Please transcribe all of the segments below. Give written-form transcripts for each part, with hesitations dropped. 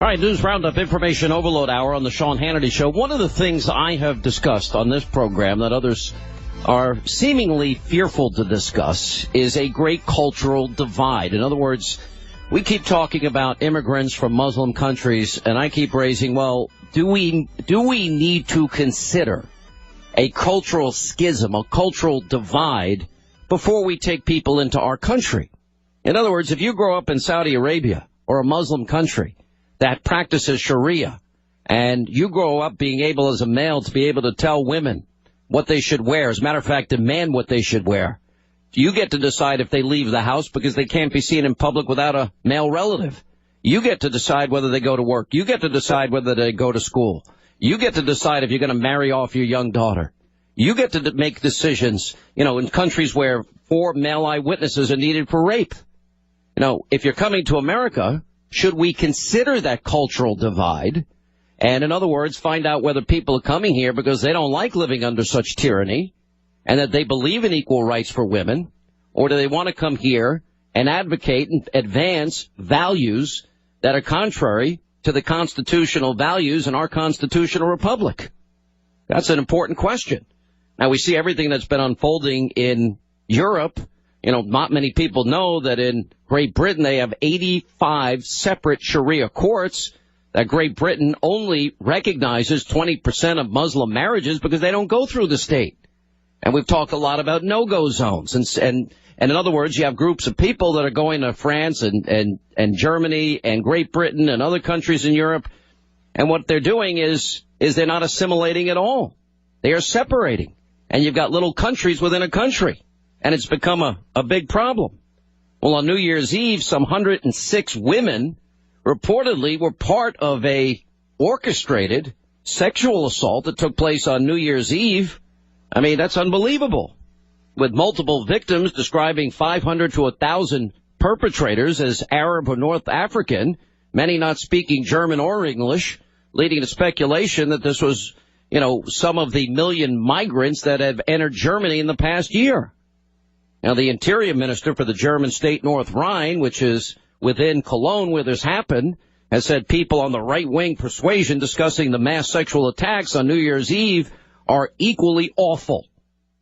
All right, News Roundup, Information Overload Hour on the Sean Hannity Show. One of the things I have discussed on this program that others are seemingly fearful to discuss is a great cultural divide. In other words, we keep talking about immigrants from Muslim countries, and I keep raising, well, do we need to consider a cultural schism, a cultural divide, before we take people into our country? In other words, if you grow up in Saudi Arabia or a Muslim country that practices Sharia, and you grow up being able as a male to be able to tell women what they should wear, as a matter of fact, demand what they should wear, you get to decide if they leave the house because they can't be seen in public without a male relative. You get to decide whether they go to work. You get to decide whether they go to school. You get to decide if you're going to marry off your young daughter. You get to make decisions, in countries where 4 male eyewitnesses are needed for rape. If you're coming to America, should we consider that cultural divide? And in other words, find out whether people are coming here because they don't like living under such tyranny and that they believe in equal rights for women, or do they want to come here and advocate and advance values that are contrary to the constitutional values in our constitutional republic? That's an important question. Now, we see everything that's been unfolding in Europe. Not many people know that in Great Britain they have 85 separate Sharia courts, that Great Britain only recognizes 20% of Muslim marriages because they don't go through the state. And we've talked a lot about no-go zones. And in other words, you have groups of people that are going to France and Germany and Great Britain and other countries in Europe. And what they're doing is they're not assimilating at all. They are separating. And you've got little countries within a country. And it's become a big problem. Well, on New Year's Eve, some 106 women reportedly were part of a orchestrated sexual assault that took place on New Year's Eve. I mean, that's unbelievable. With multiple victims describing 500 to 1,000 perpetrators as Arab or North African, many not speaking German or English, leading to speculation that this was, some of the million migrants that have entered Germany in the past year. Now, the Interior Minister for the German state North Rhine, which is within Cologne where this happened, has said people on the right-wing persuasion discussing the mass sexual attacks on New Year's Eve are equally awful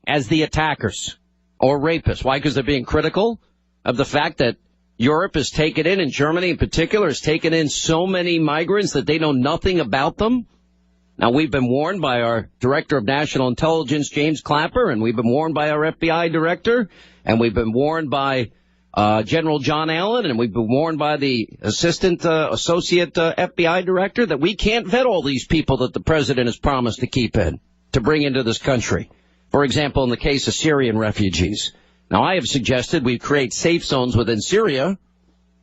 as the attackers or rapists. Why? Because they're being critical of the fact that Europe has taken in, and Germany in particular, has taken in so many migrants that they know nothing about them. Now, we've been warned by our Director of National Intelligence, James Clapper, and we've been warned by our FBI Director, and we've been warned by General John Allen, and we've been warned by the Associate FBI Director that we can't vet all these people that the President has promised to keep in, to bring into this country. For example, in the case of Syrian refugees. Now, I have suggested we create safe zones within Syria.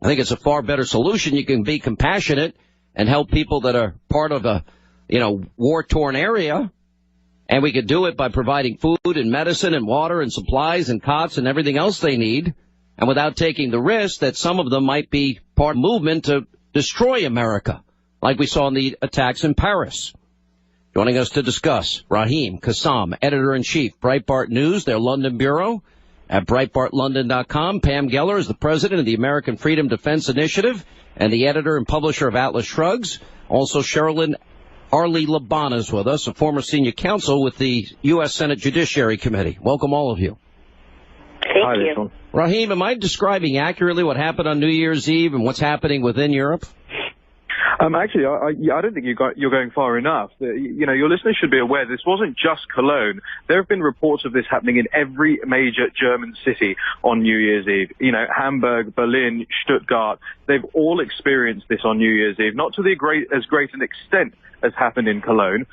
I think it's a far better solution. You can be compassionate and help people that are part of a war-torn area, and we could do it by providing food and medicine and water and supplies and cots and everything else they need, and without taking the risk that some of them might be part of a movement to destroy America, like we saw in the attacks in Paris. Joining us to discuss, Rahim Kassam, Editor-in-Chief, Breitbart News, their London Bureau, at BreitbartLondon.com. Pam Geller is the President of the American Freedom Defense Initiative and the editor and publisher of Atlas Shrugs. Also, Sherilyn Arlie Laban is with us, a former senior counsel with the U.S. Senate Judiciary Committee. Welcome, all of you. Thank you. Rahim, am I describing accurately what happened on New Year's Eve and what's happening within Europe? Actually, I don't think you're going far enough. Your listeners should be aware this wasn't just Cologne. There have been reports of this happening in every major German city on New Year's Eve. Hamburg, Berlin, Stuttgart, they've all experienced this on New Year's Eve, not to as great an extent as happened in Cologne,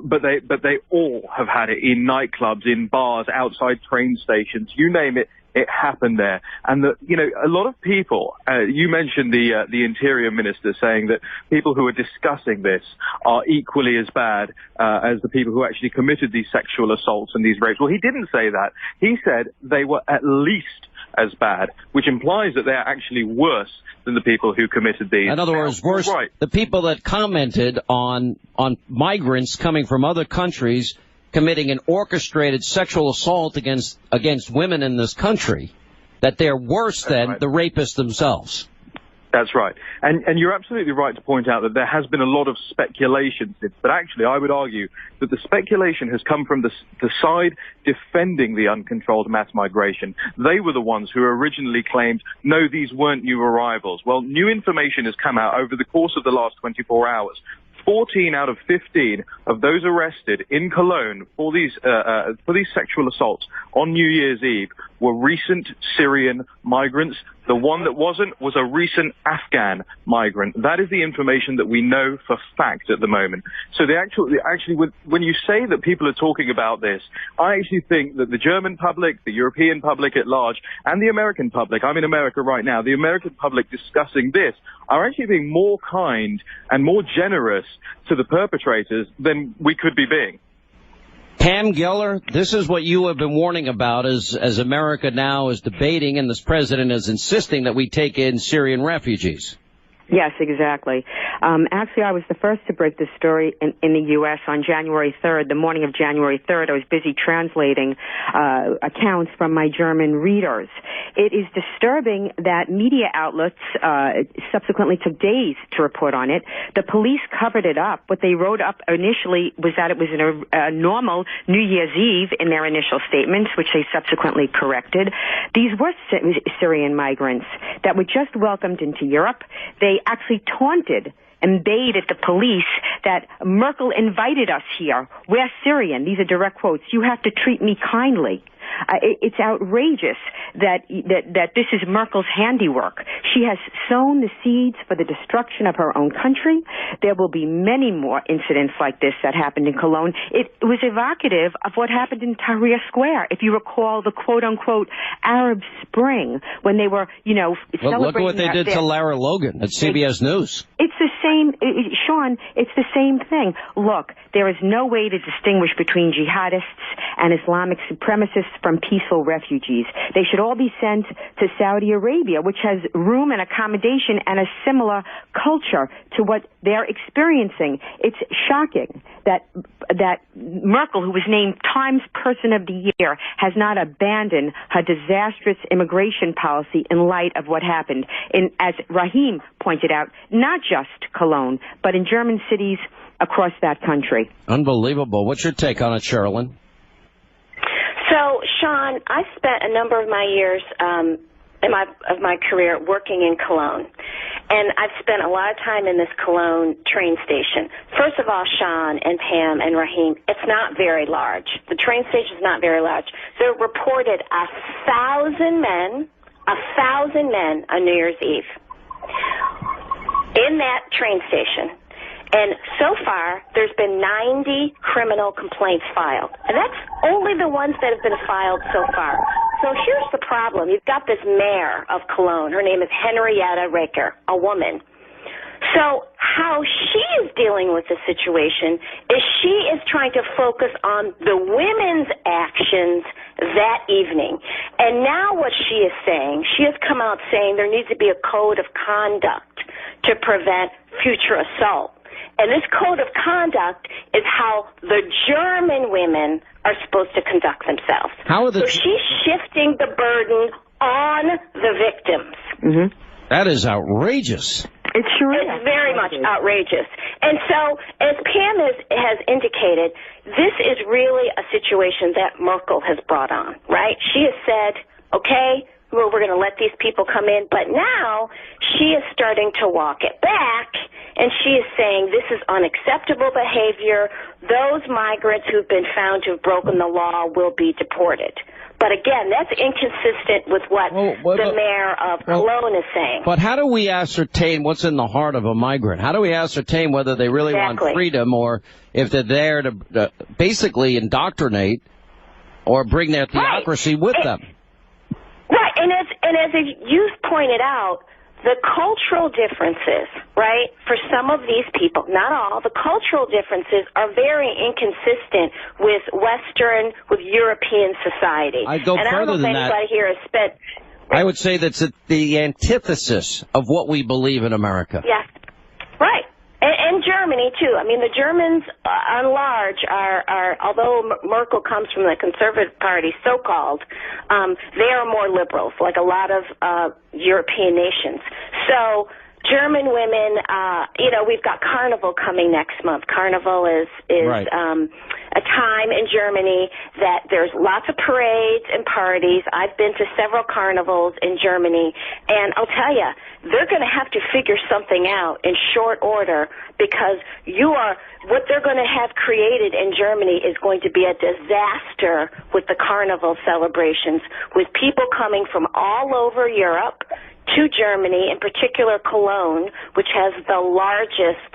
but they all have had it in nightclubs, in bars, outside train stations, you name it. It happened there. And a lot of people, you mentioned the Interior Minister saying that people who are discussing this are equally as bad as the people who actually committed these sexual assaults and these rapes. Well, he didn't say that. He said they were at least as bad, which implies that they are actually worse than the people who committed these. In other words, worse, right. The people that commented on migrants coming from other countries committing an orchestrated sexual assault against women in this country, that they're worse than the rapists themselves. That's right. And you're absolutely right to point out that there has been a lot of speculation since, but actually I would argue that the speculation has come from the side defending the uncontrolled mass migration. They were the ones who originally claimed, no, these weren't new arrivals. Well, new information has come out over the course of the last 24 hours. 14 out of 15 of those arrested in Cologne for these sexual assaults on New Year's Eve were recent Syrian migrants. The one that wasn't was a recent Afghan migrant. That is the information that we know for fact at the moment. So when you say that people are talking about this, I actually think that the German public, the European public at large, and the American public, I'm in America right now, the American public discussing this are actually being more kind and more generous to the perpetrators than we could be being. Pam Geller, this is what you have been warning about as America now is debating and this president is insisting that we take in Syrian refugees. Yes, exactly. Actually, I was the first to break this story in the U.S. on January 3rd. The morning of January 3rd, I was busy translating accounts from my German readers. It is disturbing that media outlets subsequently took days to report on it. The police covered it up. What they wrote up initially was that it was a normal New Year's Eve in their initial statements, which they subsequently corrected. These were Syrian migrants that were just welcomed into Europe. They actually taunted and bayed at the police that Merkel invited us here. We're Syrian. These are direct quotes. You have to treat me kindly. It's outrageous that this is Merkel's handiwork. She has sown the seeds for the destruction of her own country. There will be many more incidents like this that happened in Cologne. It was evocative of what happened in Tahrir Square. If you recall the quote-unquote Arab Spring, when they were, celebrating. Look at what they did to Lara Logan at CBS News. It's the same, Sean, it's the same thing. Look, there is no way to distinguish between jihadists and Islamic supremacists from peaceful refugees. They should all be sent to Saudi Arabia, which has room and accommodation and a similar culture to what they're experiencing. It's shocking that Merkel, who was named Times Person of the Year, has not abandoned her disastrous immigration policy in light of what happened. As Rahim pointed out, not just Cologne, but in German cities across that country. Unbelievable. What's your take on it, Sherilyn? So, Sean, I spent a number of my years of my career working in Cologne, and I've spent a lot of time in this Cologne train station. First of all, Sean and Pam and Rahim, it's not very large. The train station is not very large. There reported 1,000 men on New Year's Eve in that train station. And so far, there's been 90 criminal complaints filed. And that's only the ones that have been filed so far. So here's the problem. You've got this mayor of Cologne. Her name is Henrietta Reker, a woman. So how she is dealing with the situation is she is trying to focus on the women's actions that evening. And now what she is saying, she has come out saying there needs to be a code of conduct to prevent future assault. And this code of conduct is how the German women are supposed to conduct themselves. So she's shifting the burden on the victims. Mm-hmm. That is outrageous. It sure is. It's very much outrageous. And so, as Pam has indicated, this is really a situation that Merkel has brought on, right? She has said, okay, we're going to let these people come in, but now she is starting to walk it back, and she is saying this is unacceptable behavior. Those migrants who've been found to have broken the law will be deported. But again, that's inconsistent with what the mayor of Cologne is saying. But how do we ascertain what's in the heart of a migrant? How do we ascertain whether they really want freedom or if they're there to basically indoctrinate or bring their theocracy with them? Right, and as you pointed out, the cultural differences, right, for some of these people, not all, the cultural differences are very inconsistent with with European society. I'd go further than that. I don't know if anybody here has spent... I would say that's the antithesis of what we believe in America. Yes, right. And Germany, too. I mean, the Germans, on large, are although Merkel comes from the Conservative Party, so-called, they are more liberals, like a lot of European nations. So German women, we've got Carnival coming next month. Carnival is right. A time in Germany that there's lots of parades and parties. I've been to several carnivals in Germany, and I'll tell you, they're going to have to figure something out in short order, because what they're going to have created in Germany is going to be a disaster with the carnival celebrations, with people coming from all over Europe to Germany, in particular Cologne, which has the largest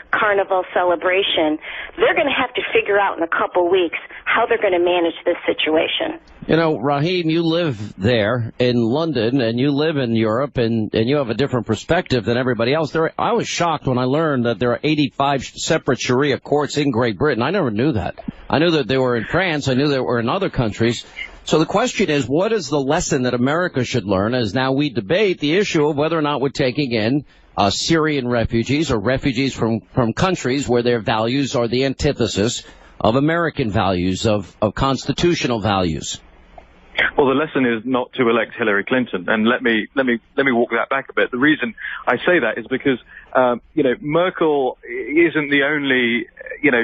carnival celebration. They're going to have to figure out in a couple weeks how they're going to manage this situation. You know, Raheem, you live there in London, and you live in Europe, and you have a different perspective than everybody else. I was shocked when I learned that there are 85 separate Sharia courts in Great Britain. I never knew that. I knew that they were in France. I knew they were in other countries. So the question is, what is the lesson that America should learn as now we debate the issue of whether or not we're taking in Syrian refugees or refugees from countries where their values are the antithesis of American values, of constitutional values? Well, the lesson is not to elect Hillary Clinton, and let me walk that back a bit. The reason I say that is because Merkel isn't the only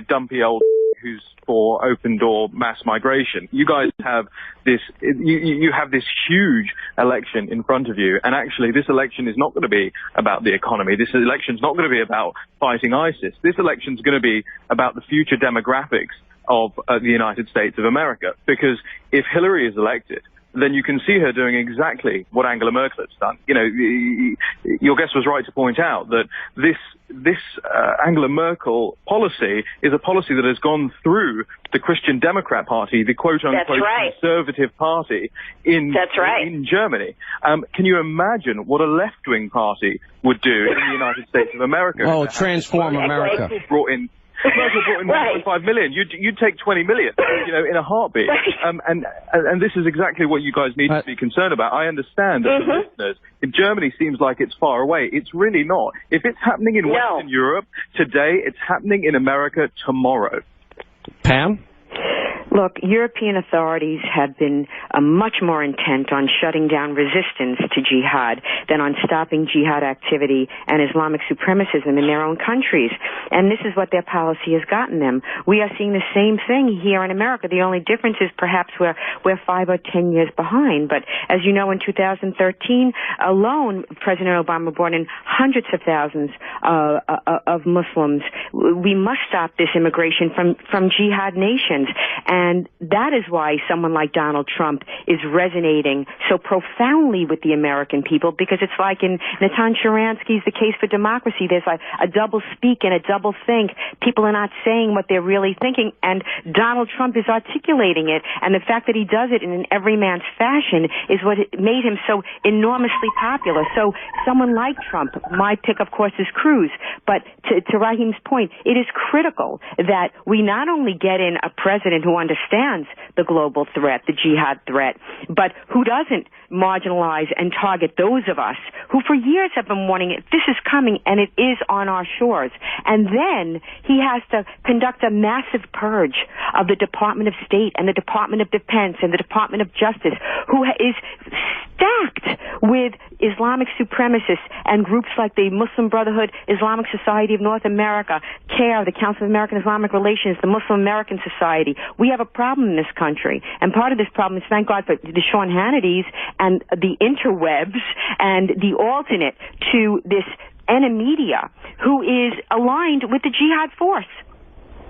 dumpy old who's for open door mass migration. You guys have this, you have this huge election in front of you, and actually this election is not going to be about the economy. This election is not going to be about fighting ISIS. This election is going to be about the future demographics of the United States of America, because if Hillary is elected, then you can see her doing exactly what Angela Merkel has done. Your guest was right to point out that this Angela Merkel policy is a policy that has gone through the Christian Democrat Party, the quote-unquote conservative party in Germany. Can you imagine what a left-wing party would do in the United States of America? Oh, transform America. Merkel brought in 1.5 million. You'd take 20 million, in a heartbeat. And this is exactly what you guys need to be concerned about. I understand that the listeners, if Germany seems like it's far away, it's really not. If it's happening in Western Europe today, it's happening in America tomorrow. Pam? Look, European authorities have been much more intent on shutting down resistance to jihad than on stopping jihad activity and Islamic supremacism in their own countries. And this is what their policy has gotten them. We are seeing the same thing here in America. The only difference is perhaps we're 5 or 10 years behind. But as you know, in 2013 alone, President Obama brought in hundreds of thousands of Muslims. We must stop this immigration from jihad nations. And that is why someone like Donald Trump is resonating so profoundly with the American people, because it's like in Natan Sharansky's The Case for Democracy, there's like a double speak and a double think. People are not saying what they're really thinking, and Donald Trump is articulating it, and the fact that he does it in an everyman's fashion is what made him so enormously popular. So someone like Trump, my pick, of course, is Cruz, but to Raheem's point, it is critical that we not only get in a president who understands the global threat, the jihad threat, but who doesn't marginalize and target those of us who for years have been warning it. This is coming, and it is on our shores. And then he has to conduct a massive purge of the Department of State and the Department of Defense and the Department of Justice, who is stacked with Islamic supremacists and groups like the Muslim Brotherhood, Islamic Society of North America, CARE, the Council of American Islamic Relations, the Muslim American Society. We have a problem in this country, and part of this problem is, thank God for the Sean Hannitys and the interwebs and the alternate to this media who is aligned with the jihad force.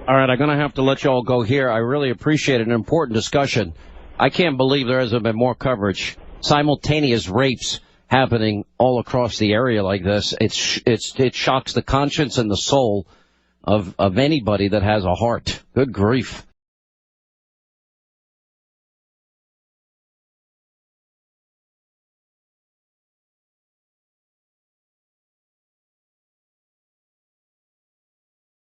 All right, I'm going to have to let you all go here. I really appreciate an important discussion. I can't believe there hasn't been more coverage. Simultaneous rapes happening all across the area like this. It shocks the conscience and the soul of anybody that has a heart. Good grief.